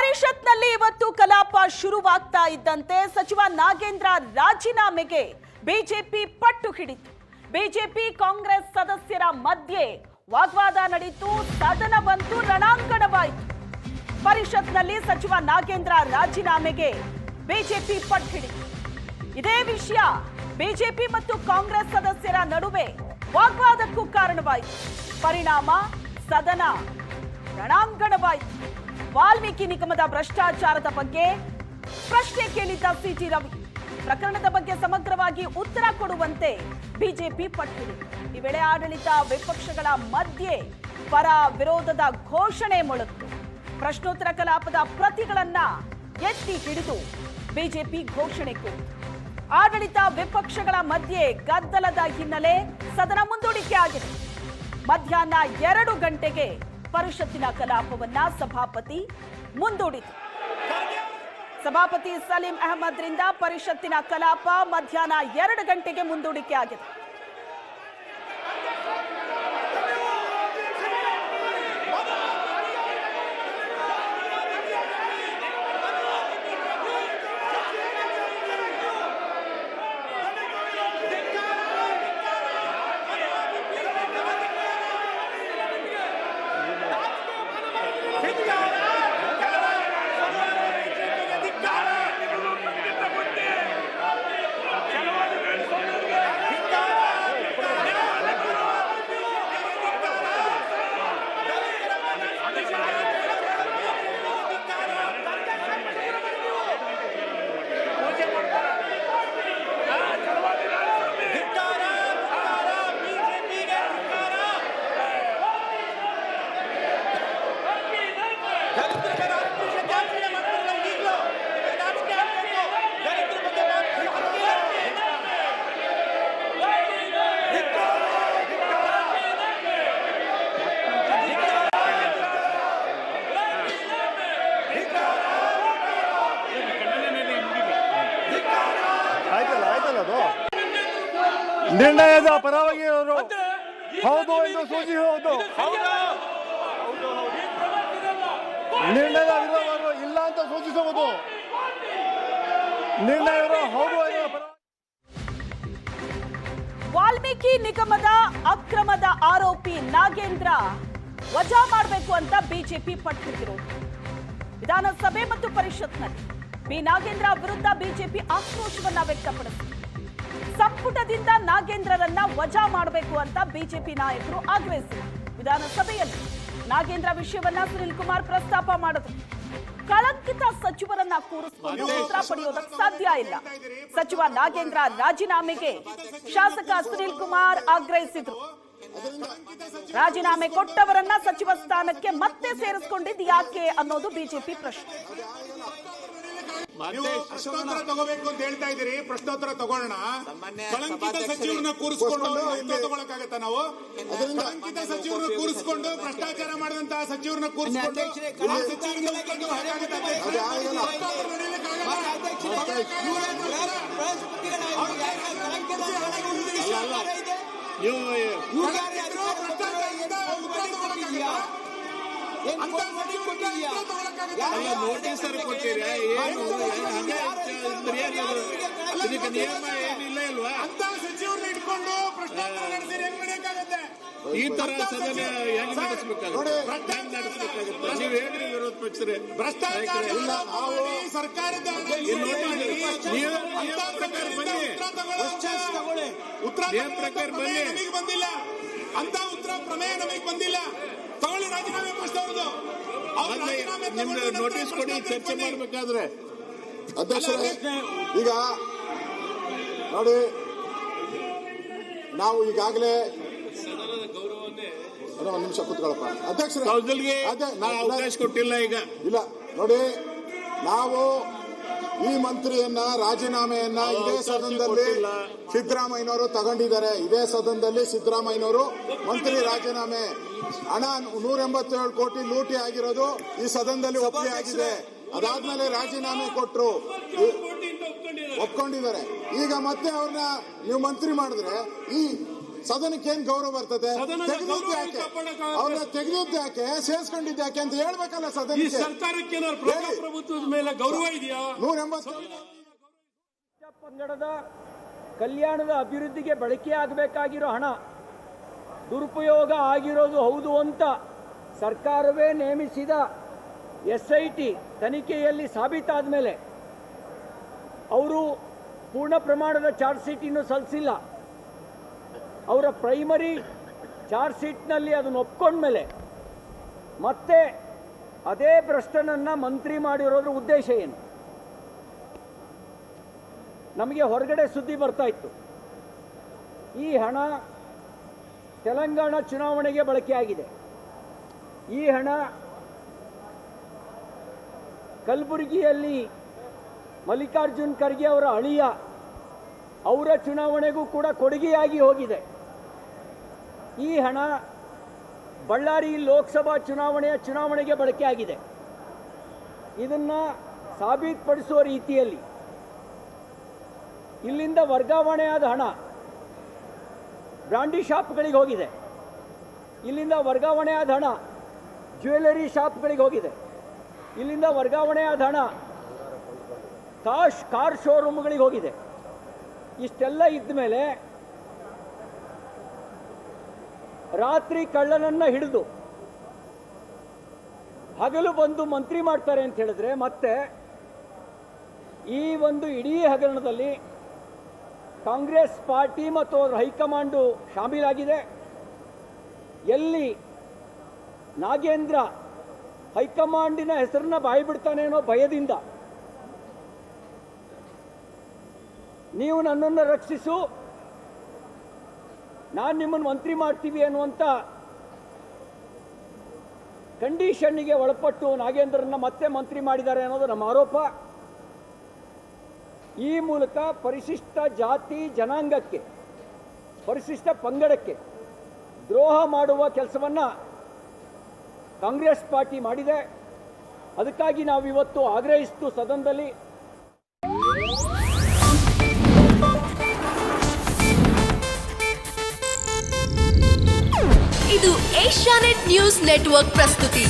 ಪರಿಷತ್ನಲ್ಲಿ ಇವತ್ತು ಕಲಾಪ ಶುರುವಾಗ್ತಾ ಇದ್ದಂತೆ ಸಚಿವ ನಾಗೇಂದ್ರ ರಾಜೀನಾಮೆಗೆ ಬಿಜೆಪಿ ಪಟ್ಟು ಹಿಡಿತು. ಬಿಜೆಪಿ ಕಾಂಗ್ರೆಸ್ ಸದಸ್ಯರ ಮಧ್ಯೆ ವಾಗ್ವಾದ ನಡೆಯಿತು. ಸದನ ಬಂತು ರಣಾಂಗಣವಾಯಿತು. ಪರಿಷತ್ನಲ್ಲಿ ಸಚಿವ ನಾಗೇಂದ್ರ ರಾಜೀನಾಮೆಗೆ ಬಿಜೆಪಿ ಪಟ್ಟು ಹಿಡಿತು. ಇದೇ ವಿಷಯ ಬಿಜೆಪಿ ಮತ್ತು ಕಾಂಗ್ರೆಸ್ ಸದಸ್ಯರ ನಡುವೆ ವಾಗ್ವಾದಕ್ಕೂ ಕಾರಣವಾಯಿತು. ಪರಿಣಾಮ ಸದನ ರಣಾಂಗಣವಾಯಿತು. ವಾಲ್ಮೀಕಿ ನಿಗಮದ ಭ್ರಷ್ಟಾಚಾರದ ಬಗ್ಗೆ ಪ್ರಶ್ನೆ ಕೇಳಿದ್ದ ಸಿಟಿ ರವಿ ಪ್ರಕರಣದ ಬಗ್ಗೆ ಸಮಗ್ರವಾಗಿ ಉತ್ತರ ಕೊಡುವಂತೆ ಬಿಜೆಪಿ ಪಟ್ಟು ಹಿಡಿತು. ಈ ವೇಳೆ ಆಡಳಿತ ವಿಪಕ್ಷಗಳ ಮಧ್ಯೆ ಪರ ವಿರೋಧದ ಘೋಷಣೆ ಮೊಳಗಿತು. ಪ್ರಶ್ನೋತ್ತರ ಕಲಾಪದ ಪ್ರತಿಗಳನ್ನ ಎತ್ತಿ ಹಿಡಿದು ಬಿಜೆಪಿ ಘೋಷಣೆ ಕೂಗಿತು. ಆಡಳಿತ ವಿಪಕ್ಷಗಳ ಮಧ್ಯೆ ಗದ್ದಲದ ಹಿನ್ನೆಲೆ ಸದನ ಮುಂದೂಡಿಕೆ ಆಗಿದೆ. ಮಧ್ಯಾಹ್ನ 2 ಗಂಟೆಗೆ ಪರಿಷತ್ತಿನ ಕಲಾಪವನ್ನ ಸಭಾಪತಿ ಮುಂದೂಡಿತು. ಸಭಾಪತಿ ಸಲೀಂ ಅಹಮದ್ ರಿಂದ ಪರಿಷತ್ತಿನ ಕಲಾಪ ಮಧ್ಯಾಹ್ನ 2 ಗಂಟೆಗೆ ಮುಂದೂಡಿಕೆ ಆಗಿದೆ. ನಿರ್ಣಯದ ಪರವಾಗಿ ಅವರು ಹೌದು ಎಂದು ಸೂಚಿಸುವುದು, ನಿರ್ಣಯದ ವಿರೋಧವನ್ನು ಇಲ್ಲ ಅಂತ ಸೂಚಿಸುವುದು, ನಿರ್ಣಯಗಳು ಹೌದು ಎಂದು. ವಾಲ್ಮೀಕಿ ನಿಗಮದ ಅಕ್ರಮದ ಆರೋಪಿ ನಾಗೇಂದ್ರ ವಜಾ ಮಾಡಬೇಕು ಅಂತ ಬಿಜೆಪಿ ಪಟ್ಟು ಹಿಡಿದಿರೋದು. ವಿಧಾನಸಭೆ ಮತ್ತು ಪರಿಷತ್ನಲ್ಲಿ ಬಿ ನಾಗೇಂದ್ರ ವಿರುದ್ಧ ಬಿಜೆಪಿ ಆಕ್ರೋಶವನ್ನ ವ್ಯಕ್ತಪಡಿಸಿದೆ. ಸಂಪುಟದಿಂದ ನಾಗೇಂದ್ರರನ್ನ ವಜಾ ಮಾಡಬೇಕು ಅಂತ ಬಿಜೆಪಿ ನಾಯಕರು ಆಗ್ರಹಿಸಿದರು. ವಿಧಾನಸಭೆಯಲ್ಲಿ ನಾಗೇಂದ್ರ ವಿಷಯವನ್ನ ಸುನಿಲ್ ಕುಮಾರ್ ಪ್ರಸ್ತಾಪ ಮಾಡಿದ್ರು. ಕಳಂಕಿತ ಸಚಿವರನ್ನ ಕೂರಿಸಿಕೊಂಡು ಉತ್ತರ ಪಡೆಯೋದಕ್ಕೆ ಸಾಧ್ಯ ಇಲ್ಲ. ಸಚಿವ ನಾಗೇಂದ್ರ ರಾಜೀನಾಮೆಗೆ ಶಾಸಕ ಸುನಿಲ್ ಕುಮಾರ್ ಆಗ್ರಹಿಸಿದ್ರು. ರಾಜೀನಾಮೆ ಕೊಟ್ಟವರನ್ನ ಸಚಿವ ಸ್ಥಾನಕ್ಕೆ ಮತ್ತೆ ಸೇರಿಸಿಕೊಂಡಿದ್ದು ಯಾಕೆ ಅನ್ನೋದು ಬಿಜೆಪಿ ಪ್ರಶ್ನೆ. ಪ್ರಶ್ನೋತ್ತರ ತಗೋಬೇಕು ಅಂತ ಹೇಳ್ತಾ ಇದ್ದೀರಿ. ಪ್ರಶ್ನೋತ್ತರ ತಗೊಳ್ಳೋಣ. ಕಳಂಕಿತ ಸಚಿವರನ್ನ ಕೂರಿಸಿಕೊಂಡು ಉತ್ತರ ತಗೊಳಕಾಗತ್ತ? ನಾವು ಕಳಂಕಿತ ಸಚಿವರನ್ನ ಕೂರಿಸಿಕೊಂಡು ಭ್ರಷ್ಟಾಚಾರ ಮಾಡಿದಂತಹ ಸಚಿವರನ್ನ ಕೂರಿಸಿಕೊಂಡು ನೋಟಿಸ್ ಕೊಡ್ತೀರಾ? ಏನು ನಿಯಮ ಏನಿಲ್ಲ ಇಲ್ವಾ? ಅಂತ ಸಚಿವರನ್ನ ಇಟ್ಕೊಂಡು ಭ್ರಷ್ಟಾಚಾರ ನಡೆಸಿದ್ರೆ ಹೆಂಗ್ ನಡೆಯಕ್ಕಾಗತ್ತೆ? ಈ ತರ ಸದನ ಹೆಂಗ್ ನಡೆಸಬೇಕಾಗುತ್ತೆ? ನೀವು ಹೇಗ್ರಿ ವಿರೋಧ ಪಕ್ಷರೇ? ಭ್ರಷ್ಟಾಚಾರ ಸರ್ಕಾರದ ಉತ್ತರ ಪ್ರಕಾರ ನಮಗೆ ಬಂದಿಲ್ಲ. ಅಂತ ಉತ್ತರ ಪ್ರಮೇಯ ನಮಗೆ ಬಂದಿಲ್ಲ. ತಗೊಳ್ಳಿ ರಾಜೀನಾಮೆ ಪ್ರಶ್ನೆ. ನಿಮ್ಗೆ ನೋಟಿಸ್ ಕೊಡಿ, ಚರ್ಚೆ ಮಾಡಬೇಕಾದ್ರೆ. ಅಧ್ಯಕ್ಷರೇ, ಈಗ ನೋಡಿ, ನಾವು ಈಗಾಗಲೇ ಒಂದು ನಿಮಿಷ ಕೂತ್ಕೊಳ್ಳಪ್ಪ ಅಧ್ಯಕ್ಷರೇ. ಅವಕಾಶ ಕೊಟ್ಟಿಲ್ಲ. ಈಗ ಇಲ್ಲ ನೋಡಿ, ನಾವು ಈ ಮಂತ್ರಿಯನ್ನ ರಾಜೀನಾಮೆಯನ್ನ ಇದೇ ಸದನದಲ್ಲಿ ಸಿದ್ದರಾಮಯ್ಯನವರು ತಗೊಂಡಿದ್ದಾರೆ. ಇದೇ ಸದನದಲ್ಲಿ ಸಿದ್ದರಾಮಯ್ಯನವರು ಮಂತ್ರಿ ರಾಜೀನಾಮೆ ಹಣ 187 ಕೋಟಿ ಲೂಟಿ ಆಗಿರೋದು ಈ ಸದನದಲ್ಲಿ ಒಪ್ಪಿಗೆ ಆಗಿದೆ. ಅದಾದ್ಮೇಲೆ ರಾಜೀನಾಮೆ ಕೊಟ್ಟರು, ಒಪ್ಕೊಂಡಿದ್ದಾರೆ. ಈಗ ಮತ್ತೆ ಅವ್ರನ್ನ ನೀವು ಮಂತ್ರಿ ಮಾಡಿದ್ರೆ ಸದನಕ್ಕೆ ಏನ್ ಗೌರವ ಬರ್ತದೆ? ಸದನದ ತೆಗೆದಿದ್ದು ಗೌರವ ಯಾಕೆ? ಕಾಪಾಡಕ್ಕಾಗತ್ತೆ. ಅವ್ರನ್ನ ತೆಗೆದಿದ್ದು ಯಾಕೆ, ಸೇರ್ಸ್ಕೊಂಡಿದ್ದು ಯಾಕೆ ಅಂತ ಹೇಳ್ಬೇಕಲ್ಲ ಈ ಸದನಕ್ಕೆ. ಸರ್ಕಾರಕ್ಕೆ ಏನಾದ್ರು ಪ್ರಜಾಪ್ರಭುತ್ವದ ಮೇಲೆ ಗೌರವ ಇದೆಯಾ? 180 ಪಂಗಡದ ಕಲ್ಯಾಣದ ಅಭಿವೃದ್ಧಿಗೆ ಬಳಕೆಯಾಗಬೇಕಾಗಿರೋ ಹಣ ದುರುಪಯೋಗ ಆಗಿರೋದು ಹೌದು ಅಂತ ಸರ್ಕಾರವೇ ನೇಮಿಸಿದ SIT ತನಿಖೆಯಲ್ಲಿ ಸಾಬೀತಾದ ಮೇಲೆ ಅವರು ಪೂರ್ಣ ಪ್ರಮಾಣದ ಚಾರ್ಜ್ ಶೀಟ್ ಇನ್ನೂ ಸಲ್ಲಿಸಿಲ್ಲ. ಅವರ ಪ್ರೈಮರಿ ಚಾರ್ಜ್ ಶೀಟ್ನಲ್ಲಿ ಅದನ್ನು ಒಪ್ಕೊಂಡ್ಮೇಲೆ ಮತ್ತೆ ಅದೇ ಭ್ರಷ್ಟನನ್ನು ಮಂತ್ರಿ ಮಾಡಿರೋದ್ರ ಉದ್ದೇಶ ಏನು? ನಮಗೆ ಹೊರಗಡೆ ಸುದ್ದಿ ಬರ್ತಾ ಇತ್ತು, ಈ ಹಣ ತೆಲಂಗಾಣ ಚುನಾವಣೆಗೆ ಬಳಕೆಯಾಗಿದೆ, ಈ ಹಣ ಕಲಬುರಗಿಯಲ್ಲಿ ಮಲ್ಲಿಕಾರ್ಜುನ್ ಖರ್ಗೆ ಅವರ ಅಳಿಯ ಅವರ ಚುನಾವಣೆಗೂ ಕೂಡ ಕೊಡುಗೆಯಾಗಿ ಹೋಗಿದೆ, ಈ ಹಣ ಬಳ್ಳಾರಿ ಲೋಕಸಭಾ ಚುನಾವಣೆಗೆ ಬಳಕೆಯಾಗಿದೆ. ಇದನ್ನು ಸಾಬೀತುಪಡಿಸುವ ರೀತಿಯಲ್ಲಿ ಇಲ್ಲಿಂದ ವರ್ಗಾವಣೆಯಾದ ಹಣ ಬ್ರಾಂಡಿ ಶಾಪ್ಗಳಿಗೆ ಹೋಗಿದೆ, ಇಲ್ಲಿಂದ ವರ್ಗಾವಣೆಯಾದ ಹಣ ಜ್ಯುವೆಲರಿ ಶಾಪ್ಗಳಿಗೆ ಹೋಗಿದೆ, ಇಲ್ಲಿಂದ ವರ್ಗಾವಣೆಯಾದ ಹಣ ಕಾರ್ ಶೋರೂಮ್ಗಳಿಗೆ ಹೋಗಿದೆ. ಇಷ್ಟೆಲ್ಲ ಇದ್ದ ಮೇಲೆ ರಾತ್ರಿ ಕಳ್ಳನನ್ನು ಹಿಡಿದು ಹಗಲು ಬಂದು ಮಂತ್ರಿ ಮಾಡ್ತಾರೆ ಅಂತ ಹೇಳಿದ್ರೆ ಮತ್ತೆ ಈ ಒಂದು ಇಡೀ ಹಗರಣದಲ್ಲಿ ಕಾಂಗ್ರೆಸ್ ಪಾರ್ಟಿ ಮತ್ತು ಅವರ ಹೈಕಮಾಂಡು ಶಾಮೀಲಾಗಿದೆ. ಎಲ್ಲಿ ನಾಗೇಂದ್ರ ಹೈಕಮಾಂಡಿನ ಹೆಸರನ್ನ ಬಾಯಿ ಬಿಡ್ತಾನೆ ಅನ್ನೋ ಭಯದಿಂದ ನೀವು ನನ್ನನ್ನು ರಕ್ಷಿಸು, ನಾನು ನಿಮ್ಮನ್ನು ಮಂತ್ರಿ ಮಾಡ್ತೀವಿ ಅನ್ನುವಂಥ ಕಂಡೀಷನ್ನಿಗೆ ಒಳಪಟ್ಟು ನಾಗೇಂದ್ರನ್ನ ಮತ್ತೆ ಮಂತ್ರಿ ಮಾಡಿದ್ದಾರೆ ಅನ್ನೋದು ನಮ್ಮ ಆರೋಪ. ಈ ಮೂಲಕ ಪರಿಶಿಷ್ಟ ಜಾತಿ ಜನಾಂಗಕ್ಕೆ, ಪರಿಶಿಷ್ಟ ಪಂಗಡಕ್ಕೆ ದ್ರೋಹ ಮಾಡುವ ಕೆಲಸವನ್ನು ಕಾಂಗ್ರೆಸ್ ಪಾರ್ಟಿ ಮಾಡಿದೆ. ಅದಕ್ಕಾಗಿ ನಾವು ಇವತ್ತು ಆಗ್ರಹಿಸಿತು ಸದನದಲ್ಲಿ. ಇದು ಏಷ್ಯಾನೆಟ್ ನ್ಯೂಸ್ ನೆಟ್ವರ್ಕ್ ಪ್ರಸ್ತುತಿ.